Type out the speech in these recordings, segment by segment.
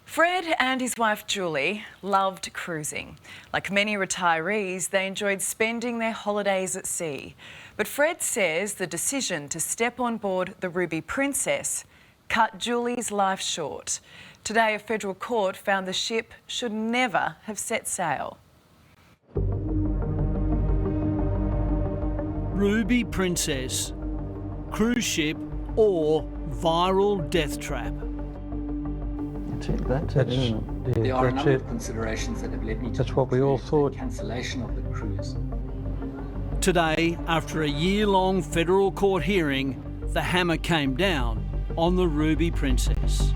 Fred and his wife Julie loved cruising. Like many retirees, they enjoyed spending their holidays at sea. But Fred says the decision to step on board the Ruby Princess cut Julie's life short. Today, a federal court found the ship should never have set sail. Ruby Princess, cruise ship or viral death trap. That's it, isn't it? There are a number of considerations that have led me to That's what we all thought. the cancellation of the cruise. Today, after a year-long federal court hearing, the hammer came down on the Ruby Princess.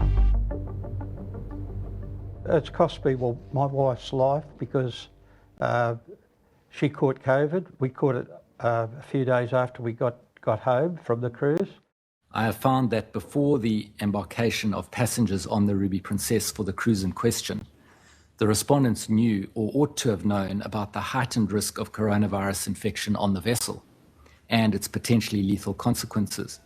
It's cost me, my wife's life because she caught COVID. We caught it a few days after we got home from the cruise. I have found that before the embarkation of passengers on the Ruby Princess for the cruise in question, the respondents knew or ought to have known about the heightened risk of coronavirus infection on the vessel and its potentially lethal consequences.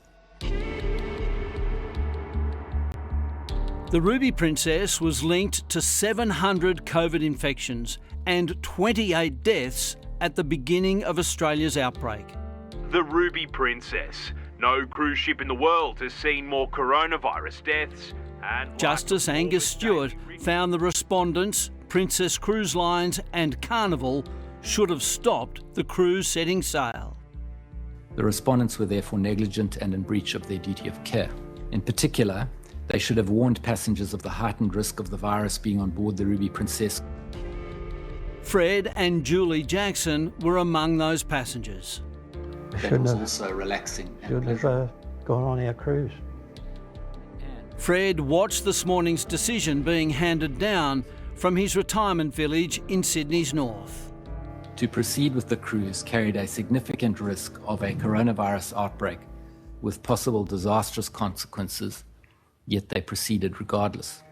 The Ruby Princess was linked to 700 COVID infections and 28 deaths at the beginning of Australia's outbreak. The Ruby Princess. No cruise ship in the world has seen more coronavirus deaths. And Justice Angus Stewart found the respondents, Princess Cruise Lines and Carnival, should have stopped the cruise setting sail. The respondents were therefore negligent and in breach of their duty of care. In particular, they should have warned passengers of the heightened risk of the virus being on board the Ruby Princess. Fred and Julie Jackson were among those passengers. That was also relaxing and Shouldn't have gone on our cruise. Fred watched this morning's decision being handed down from his retirement village in Sydney's north. To proceed with the cruise carried a significant risk of a coronavirus outbreak with possible disastrous consequences, yet they proceeded regardless.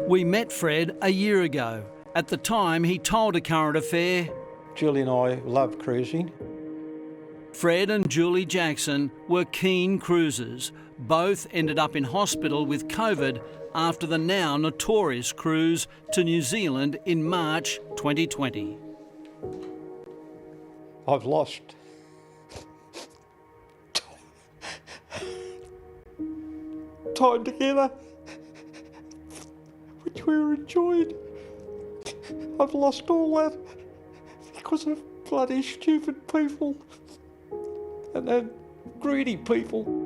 We met Fred a year ago. At the time, he told A Current Affair, Julie and I love cruising. Fred and Julie Jackson were keen cruisers. Both ended up in hospital with COVID after the now notorious cruise to New Zealand in March 2020. I've lost time together, which we were enjoying. I've lost all that because of bloody stupid people and greedy people.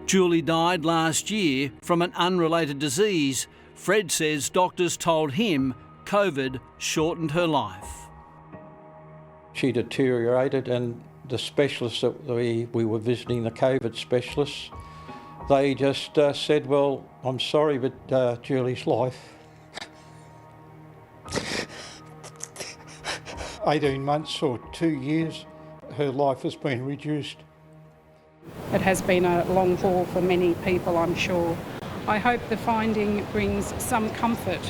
Julie died last year from an unrelated disease. Fred says doctors told him COVID shortened her life. She deteriorated, and the specialists that we were visiting, the COVID specialists, they just said, well, I'm sorry, but Julie's life, 18 months or 2 years, her life has been reduced. It has been a long haul for many people, I'm sure. I hope the finding brings some comfort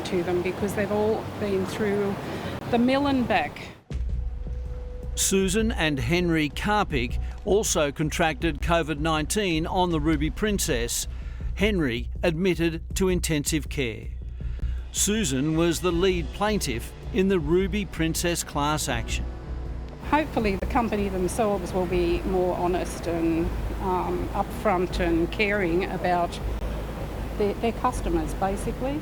to them because they've all been through the mill and back. Susan and Henry Karpik also contracted COVID-19 on the Ruby Princess. Henry admitted to intensive care. Susan was the lead plaintiff in the Ruby Princess class action. Hopefully the company themselves will be more honest and upfront and caring about their customers, basically.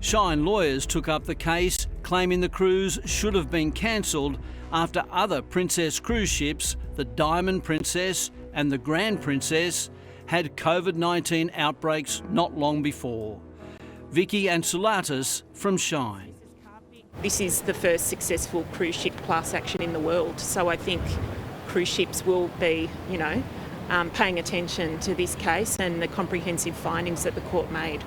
Shine lawyers took up the case, claiming the cruise should have been cancelled after other Princess cruise ships, the Diamond Princess and the Grand Princess, had COVID-19 outbreaks not long before. Vicky Ansulatis from Shine. This is the first successful cruise ship class action in the world, so I think cruise ships will be, paying attention to this case and the comprehensive findings that the court made.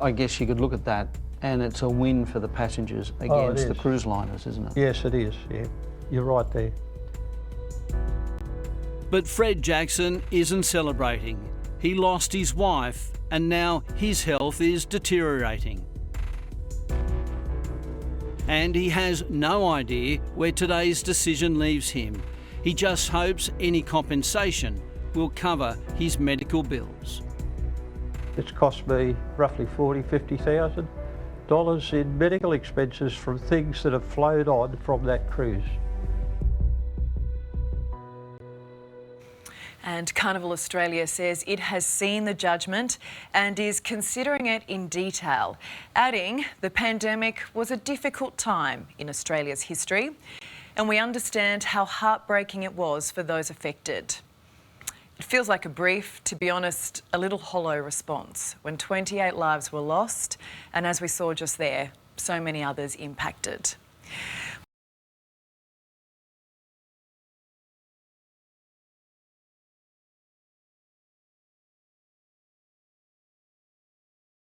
I guess you could look at that and it's a win for the passengers against the cruise liners, isn't it? Yes, it is, yeah. You're right there. But Fred Jackson isn't celebrating. He lost his wife and now his health is deteriorating. And he has no idea where today's decision leaves him. He just hopes any compensation will cover his medical bills. It's cost me roughly $40,000-50,000 in medical expenses from things that have flowed on from that cruise. And Carnival Australia says it has seen the judgment and is considering it in detail, adding the pandemic was a difficult time in Australia's history and we understand how heartbreaking it was for those affected. It feels like a brief, to be honest, a little hollow response when 28 lives were lost and, as we saw just there, so many others impacted.